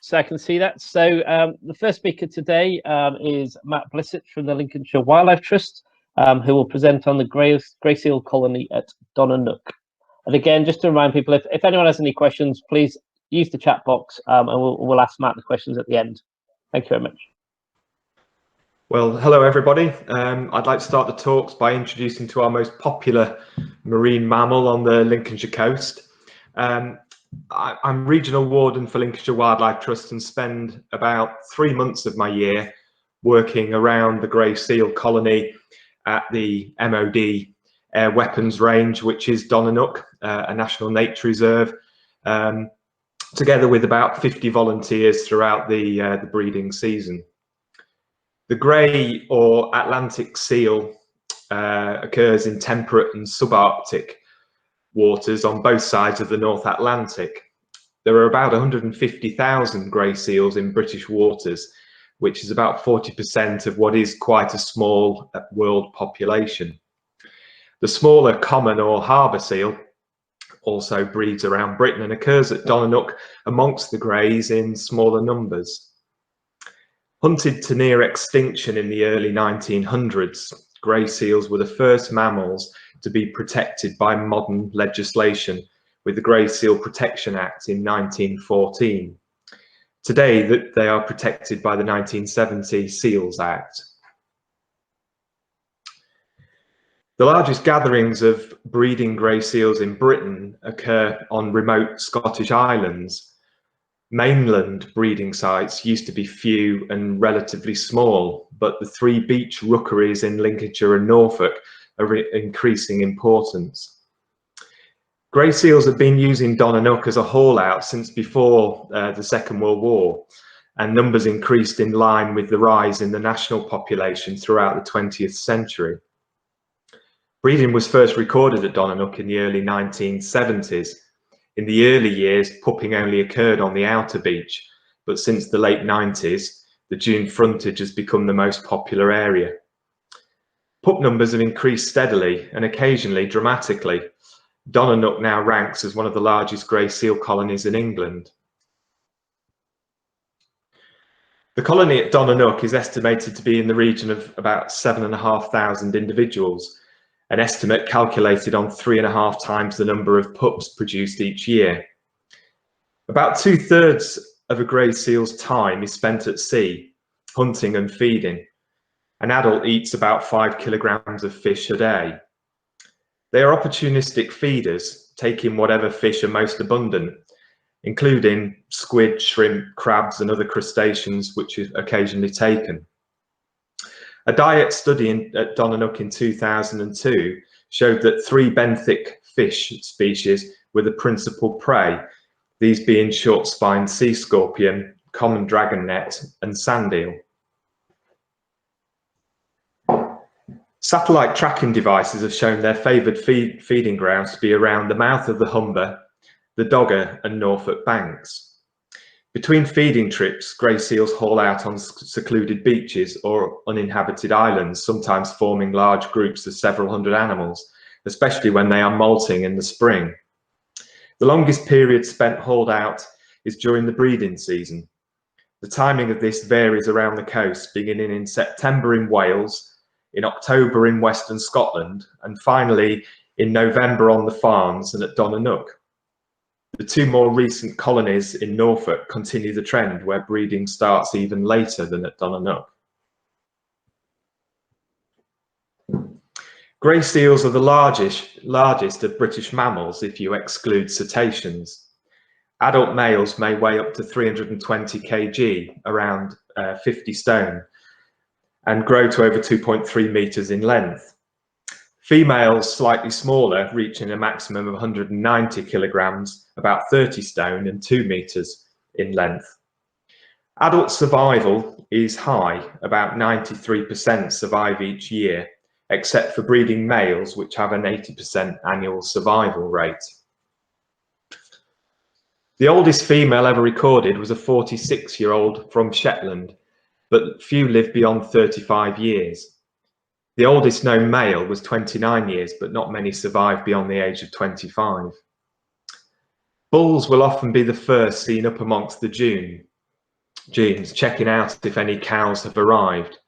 so I can see that. So the first speaker today is Matt Blisset from the Lincolnshire Wildlife Trust, who will present on the grey seal colony at Donna Nook. And again, just to remind people, if anyone has any questions, please use the chat box, and we'll ask Matt the questions at the end. Thank you very much. Well, hello everybody. I'd like to start the talks by introducing to our most popular marine mammal on the Lincolnshire coast. I'm regional warden for Lincolnshire Wildlife Trust and spend about 3 months of my year working around the grey seal colony at the MOD Air Weapons Range, which is Donna Nook, a national nature reserve, together with about 50 volunteers throughout the breeding season. The grey or Atlantic seal occurs in temperate and subarctic waters on both sides of the North Atlantic. There are about 150,000 grey seals in British waters, which is about 40% of what is quite a small world population. The smaller common or harbour seal also breeds around Britain and occurs at Donna Nook amongst the greys in smaller numbers. Hunted to near extinction in the early 1900s, grey seals were the first mammals to be protected by modern legislation with the Grey Seal Protection Act in 1914. Today, they are protected by the 1970 Seals Act. The largest gatherings of breeding grey seals in Britain occur on remote Scottish islands. Mainland breeding sites used to be few and relatively small, but the 3 beach rookeries in Lincolnshire and Norfolk are increasing importance. Grey seals have been using Donna Nook as a haul out since before the Second World War, and numbers increased in line with the rise in the national population throughout the 20th century. Breeding was first recorded at Donna Nook in the early 1970s. In the early years, pupping only occurred on the outer beach, but since the late 90s, the dune frontage has become the most popular area. Pup numbers have increased steadily and occasionally dramatically. Donna Nook now ranks as one of the largest grey seal colonies in England. The colony at Donna Nook is estimated to be in the region of about 7,500 individuals, an estimate calculated on 3.5 times the number of pups produced each year. About 2/3 of a grey seal's time is spent at sea, hunting and feeding. An adult eats about 5 kilograms of fish a day. They are opportunistic feeders, taking whatever fish are most abundant, including squid, shrimp, crabs and other crustaceans which is occasionally taken. A diet study at Donna Nook in 2002 showed that 3 benthic fish species were the principal prey, these being short-spined sea scorpion, common dragonnet and sand eel. Satellite tracking devices have shown their favoured feeding grounds to be around the mouth of the Humber, the Dogger and Norfolk banks. Between feeding trips, grey seals haul out on secluded beaches or uninhabited islands, sometimes forming large groups of several hundred animals, especially when they are molting in the spring. The longest period spent hauled out is during the breeding season. The timing of this varies around the coast, beginning in September in Wales, in October in Western Scotland, and finally in November on the farms and at Donna Nook. The 2 more recent colonies in Norfolk continue the trend where breeding starts even later than at Donna Nook. Grey seals are the largest of British mammals if you exclude cetaceans. Adult males may weigh up to 320 kg, around 50 stone, and grow to over 2.3 meters in length. Females slightly smaller, reaching a maximum of 190 kilograms, about 30 stone and 2 meters in length. Adult survival is high, about 93% survive each year, except for breeding males, which have an 80% annual survival rate. The oldest female ever recorded was a 46-year-old from Shetland, but few live beyond 35 years. The oldest known male was 29 years, but not many survive beyond the age of 25. Bulls will often be the first seen up amongst the dune. dunes, checking out if any cows have arrived.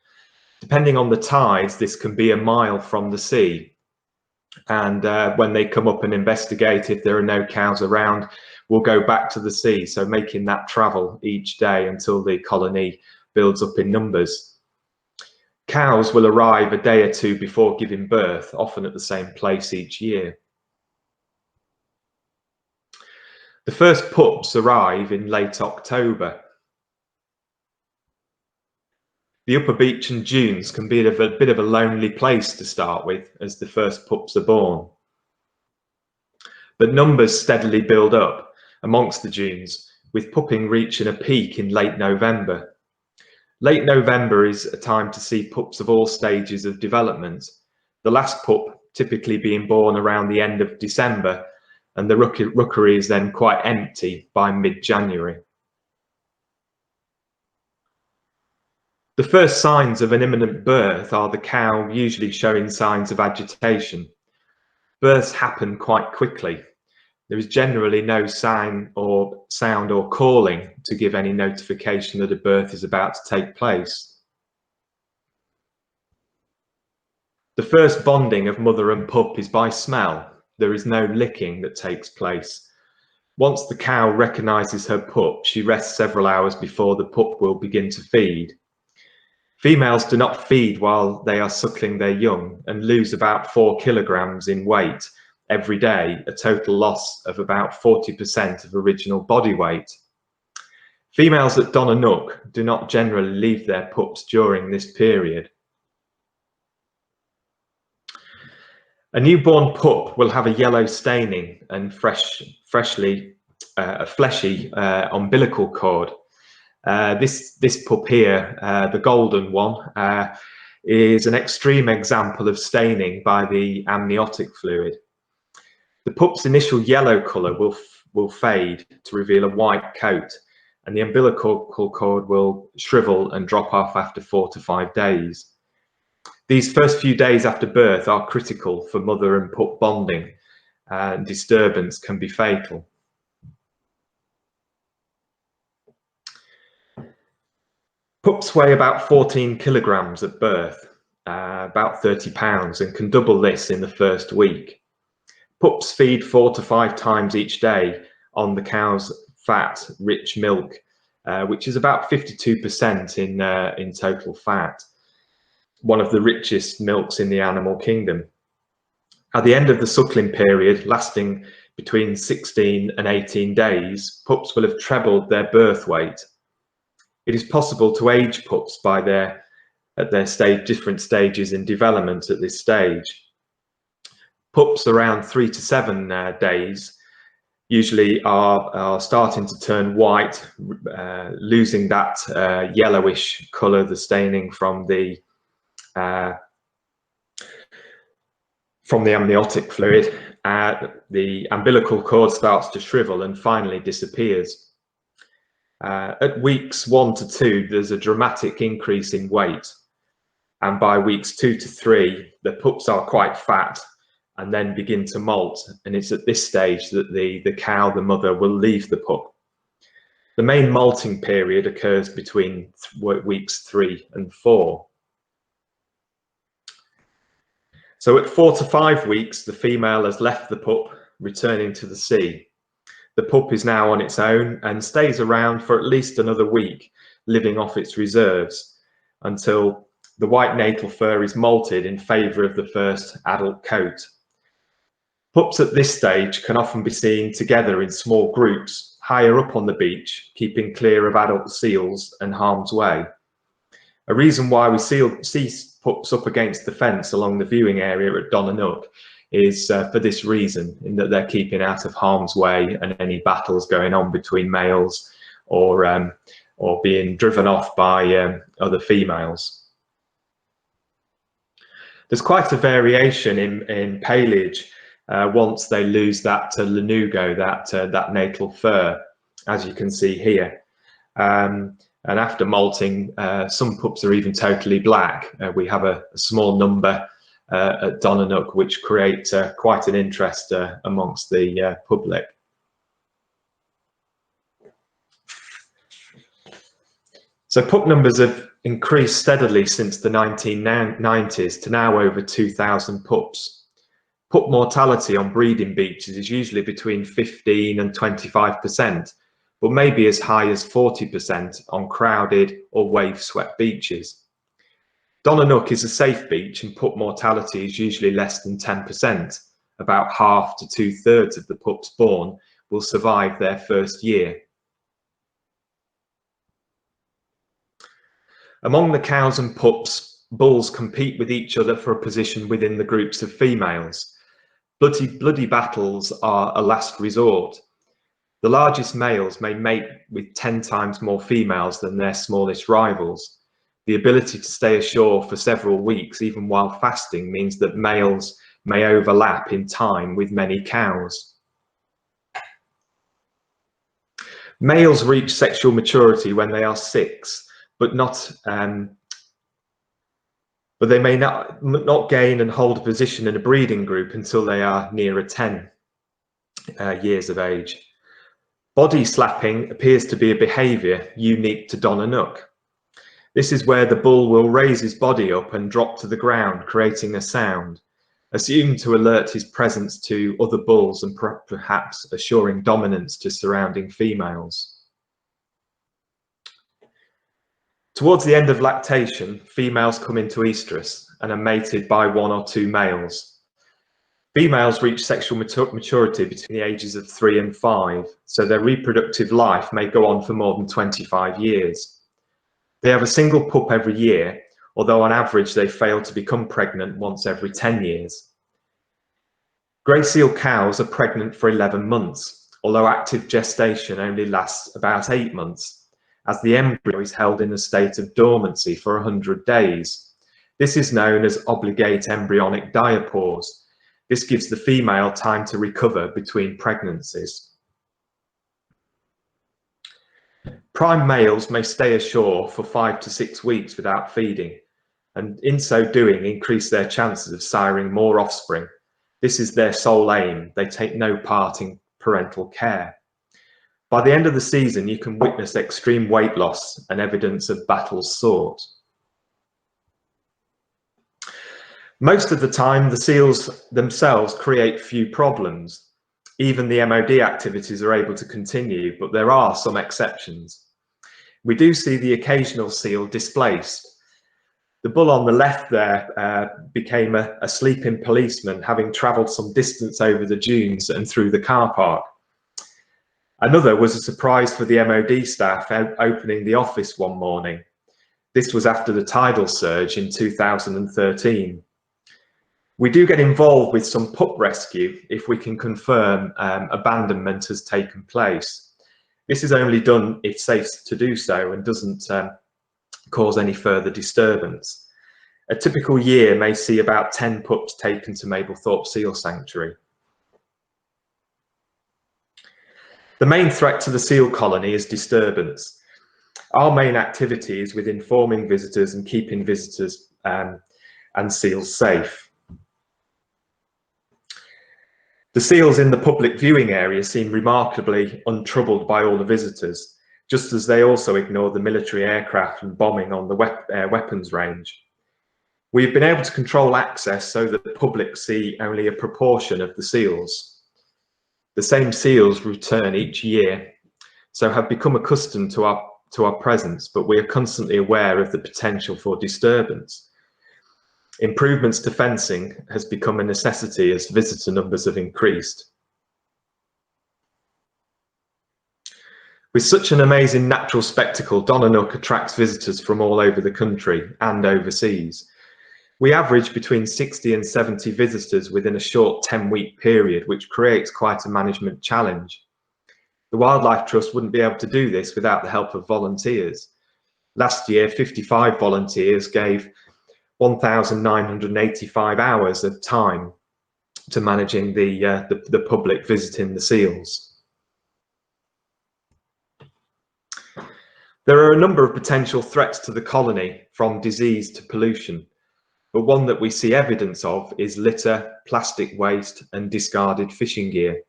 Depending on the tides, this can be a mile from the sea. And when they come up and investigate, if there are no cows around, we'll go back to the sea. So making that travel each day until the colony builds up in numbers. Cows will arrive a day or two before giving birth, often at the same place each year. The first pups arrive in late October. The upper beach and dunes can be a bit of a lonely place to start with as the first pups are born. But numbers steadily build up amongst the dunes, with pupping reaching a peak in late November. Late November is a time to see pups of all stages of development, the last pup typically being born around the end of December, and the rookery is then quite empty by mid-January. The first signs of an imminent birth are the cow usually showing signs of agitation. Births happen quite quickly. There is generally no sign or sound or calling to give any notification that a birth is about to take place. The first bonding of mother and pup is by smell. There is no licking that takes place. Once the cow recognizes her pup, she rests several hours before the pup will begin to feed. Females do not feed while they are suckling their young and lose about 4 kilograms in weight every day, a total loss of about 40% of original body weight. Females at Donna Nook do not generally leave their pups during this period. A newborn pup will have a yellow staining and fleshy umbilical cord. This pup here, the golden one, is an extreme example of staining by the amniotic fluid. The pup's initial yellow colour will fade to reveal a white coat, and the umbilical cord will shrivel and drop off after 4 to 5 days. These first few days after birth are critical for mother and pup bonding, and disturbance can be fatal. Pups weigh about 14 kilograms at birth, about 30 pounds, and can double this in the first week. Pups feed 4 to 5 times each day on the cow's fat, rich milk, which is about 52% in total fat, one of the richest milks in the animal kingdom. At the end of the suckling period, lasting between 16 and 18 days, pups will have trebled their birth weight. It is possible to age pups by different stages in development at this stage. Pups around 3 to 7 days usually are starting to turn white, losing that yellowish colour, the staining from the amniotic fluid. The umbilical cord starts to shrivel and finally disappears. At weeks 1 to 2, there's a dramatic increase in weight, and by weeks 2 to 3, the pups are quite fat and then begin to molt, and it's at this stage that the cow, the mother, will leave the pup. The main molting period occurs between weeks 3 and 4. So at 4 to 5 weeks, the female has left the pup, returning to the sea. The pup is now on its own and stays around for at least another week, living off its reserves until the white natal fur is molted in favour of the first adult coat. Pups at this stage can often be seen together in small groups higher up on the beach, keeping clear of adult seals and harm's way. A reason why we see pups up against the fence along the viewing area at Donna Nook is for this reason, in that they're keeping out of harm's way and any battles going on between males or being driven off by other females. There's quite a variation in paleage once they lose that lanugo, that natal fur, as you can see here. And after molting, some pups are even totally black. We have a small number at Donna Nook, which create quite an interest amongst the public. So pup numbers have increased steadily since the 1990s to now over 2,000 pups. Pup mortality on breeding beaches is usually between 15 and 25%, but maybe as high as 40% on crowded or wave-swept beaches. Donna Nook is a safe beach and pup mortality is usually less than 10%. About half to 2/3 of the pups born will survive their first year. Among the cows and pups, bulls compete with each other for a position within the groups of females. Bloody battles are a last resort. The largest males may mate with 10 times more females than their smallest rivals. The ability to stay ashore for several weeks, even while fasting, means that males may overlap in time with many cows. Males reach sexual maturity when they are 6, but they may not gain and hold a position in a breeding group until they are nearer 10 years of age. Body slapping appears to be a behaviour unique to Donna Nook. This is where the bull will raise his body up and drop to the ground, creating a sound, assumed to alert his presence to other bulls and perhaps assuring dominance to surrounding females. Towards the end of lactation, females come into estrus and are mated by 1 or 2 males. Females reach sexual maturity between the ages of 3 and 5, so their reproductive life may go on for more than 25 years. They have a single pup every year, although on average they fail to become pregnant once every 10 years. Grey seal cows are pregnant for 11 months, although active gestation only lasts about 8 months, as the embryo is held in a state of dormancy for 100 days. This is known as obligate embryonic diapause. This gives the female time to recover between pregnancies. Prime males may stay ashore for 5 to 6 weeks without feeding, and in so doing increase their chances of siring more offspring. This is their sole aim. They take no part in parental care. By the end of the season, you can witness extreme weight loss and evidence of battles sought. Most of the time, the seals themselves create few problems. Even the MOD activities are able to continue, but there are some exceptions. We do see the occasional seal displaced. The bull on the left there became a sleeping policeman, having travelled some distance over the dunes and through the car park. Another was a surprise for the MOD staff opening the office one morning. This was after the tidal surge in 2013. We do get involved with some pup rescue if we can confirm abandonment has taken place. This is only done if safe to do so and doesn't cause any further disturbance. A typical year may see about 10 pups taken to Mablethorpe Seal Sanctuary. The main threat to the seal colony is disturbance. Our main activity is with informing visitors and keeping visitors and seals safe. The seals in the public viewing area seem remarkably untroubled by all the visitors, just as they also ignore the military aircraft and bombing on the weapons range. We've been able to control access so that the public see only a proportion of the seals. The same seals return each year, so have become accustomed to our presence, but we are constantly aware of the potential for disturbance. Improvements to fencing has become a necessity as visitor numbers have increased. With such an amazing natural spectacle, Donna Nook attracts visitors from all over the country and overseas. We average between 60 and 70 visitors within a short 10-week period, which creates quite a management challenge. The Wildlife Trust wouldn't be able to do this without the help of volunteers. Last year, 55 volunteers gave 1,985 hours of time to managing the public visiting the seals. There are a number of potential threats to the colony, from disease to pollution, but one that we see evidence of is litter, plastic waste and discarded fishing gear.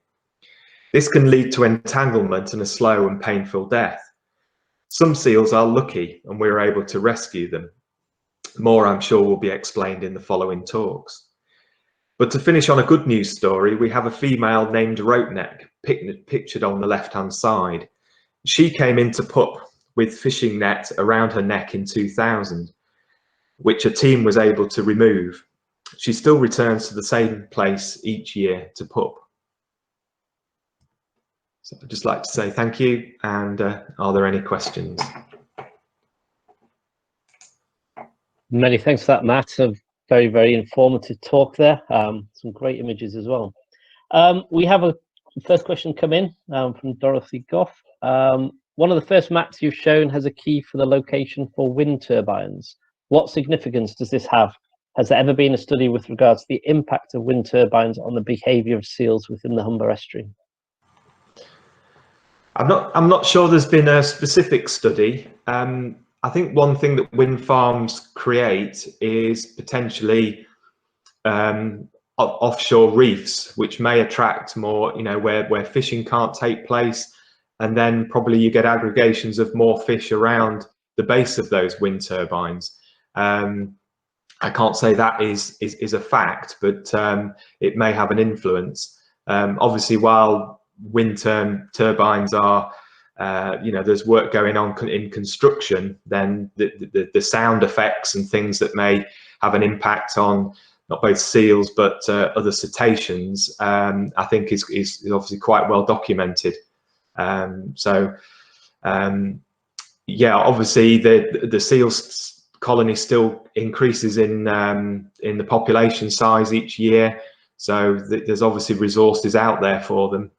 This can lead to entanglement and a slow and painful death. Some seals are lucky and we're able to rescue them. More, I'm sure, will be explained in the following talks. But to finish on a good news story, we have a female named Ropeneck, pictured on the left-hand side. She came into Pup with fishing net around her neck in 2000, which a team was able to remove. She still returns to the same place each year to Pup. So I'd just like to say thank you, and are there any questions? Many thanks for that, Matt. A very, very informative talk there. Some great images as well. We have a first question come in from Dorothy Goff. One of the first maps you've shown has a key for the location for wind turbines. What significance does this have? Has there ever been a study with regards to the impact of wind turbines on the behaviour of seals within the Humber estuary? I'm not sure there's been a specific study. I think one thing that wind farms create is potentially offshore reefs, which may attract more, where fishing can't take place, and then probably you get aggregations of more fish around the base of those wind turbines. I can't say that is a fact, but it may have an influence. Obviously, while wind turbines are, there's work going on in construction, then the sound effects and things that may have an impact on not both seals but other cetaceans, I think is obviously quite well documented. Yeah, obviously the seals colony still increases in the population size each year, so there's obviously resources out there for them.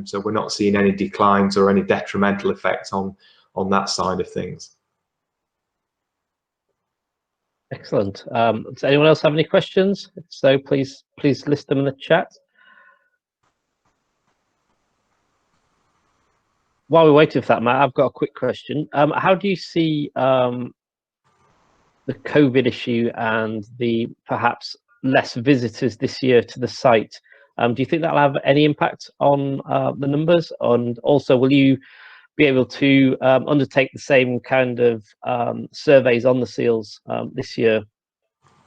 So we're not seeing any declines or any detrimental effects on that side of things. Excellent. Does anyone else have any questions? If so, please list them in the chat. While we're waiting for that, Matt, I've got a quick question. How do you see the COVID issue and the perhaps less visitors this year to the site? Do you think that'll have any impact on the numbers? And also, will you be able to undertake the same kind of surveys on the seals this year,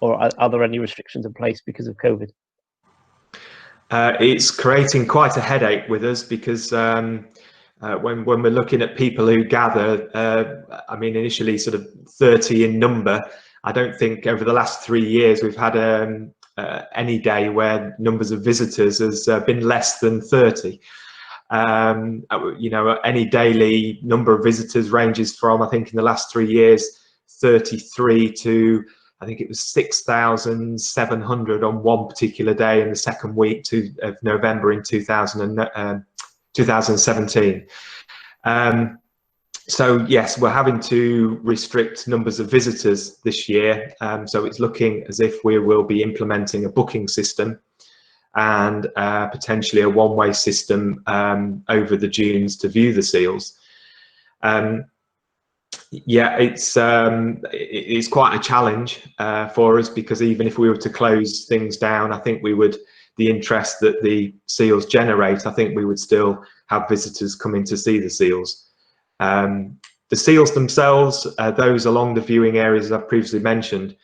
or are there any restrictions in place because of COVID? It's creating quite a headache with us because when we're looking at people who gather, I mean, initially sort of 30 in number. I don't think over the last 3 years we've had any day where numbers of visitors has been less than 30. Any daily number of visitors ranges from, I think in the last 3 years, 33 to, I think it was 6,700 on one particular day in the second week of November in 2017. So yes, we're having to restrict numbers of visitors this year. So it's looking as if we will be implementing a booking system and potentially a one-way system over the dunes to view the seals. Yeah, it's quite a challenge for us, because even if we were to close things down, I think the interest that the seals generate, I think we would still have visitors coming to see the seals. The seals themselves, those along the viewing areas I've previously mentioned,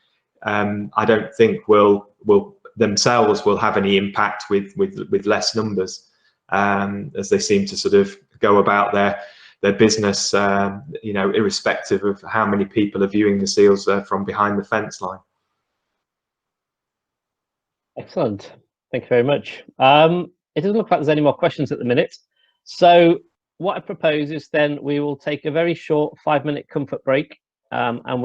I don't think will themselves will have any impact with less numbers, as they seem to sort of go about their business, irrespective of how many people are viewing the seals from behind the fence line. Excellent. Thank you very much. It doesn't look like there's any more questions at the minute. So what I propose is then we will take a very short 5-minute comfort break, and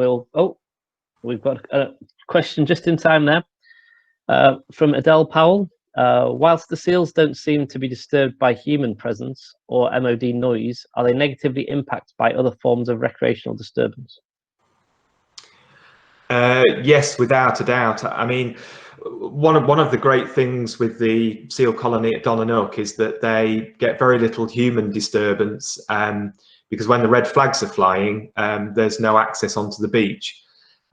we've got a question just in time there from Adele Powell. Whilst the seals don't seem to be disturbed by human presence or MOD noise, are they negatively impacted by other forms of recreational disturbance? Yes, without a doubt. I mean, one of the great things with the seal colony at Donna Nook is that they get very little human disturbance, because when the red flags are flying, there's no access onto the beach.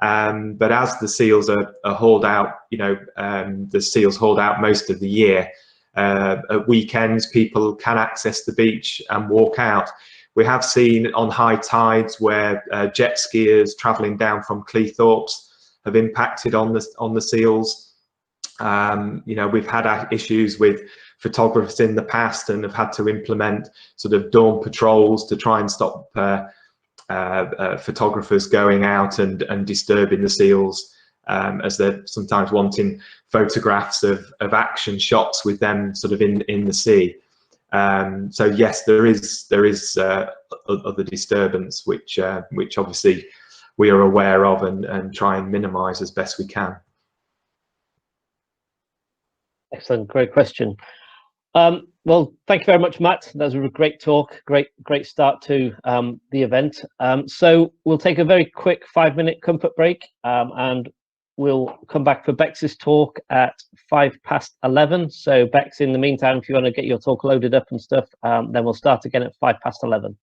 But as the seals are hauled out, the seals hauled out most of the year. At weekends, people can access the beach and walk out. We have seen on high tides where jet skiers travelling down from Cleethorpes have impacted on the seals. You know, we've had issues with photographers in the past and have had to implement sort of dawn patrols to try and stop photographers going out and disturbing the seals, as they're sometimes wanting photographs of action shots with them sort of in the sea. So yes, there is other disturbance which obviously we are aware of and try and minimise as best we can. Excellent, great question. Well, thank you very much, Matt. That was a great talk, great start to the event. So we'll take a very quick 5-minute comfort break, and we'll come back for Bex's talk at 11:05. So Bex, in the meantime, if you want to get your talk loaded up and stuff, then we'll start again at 11:05.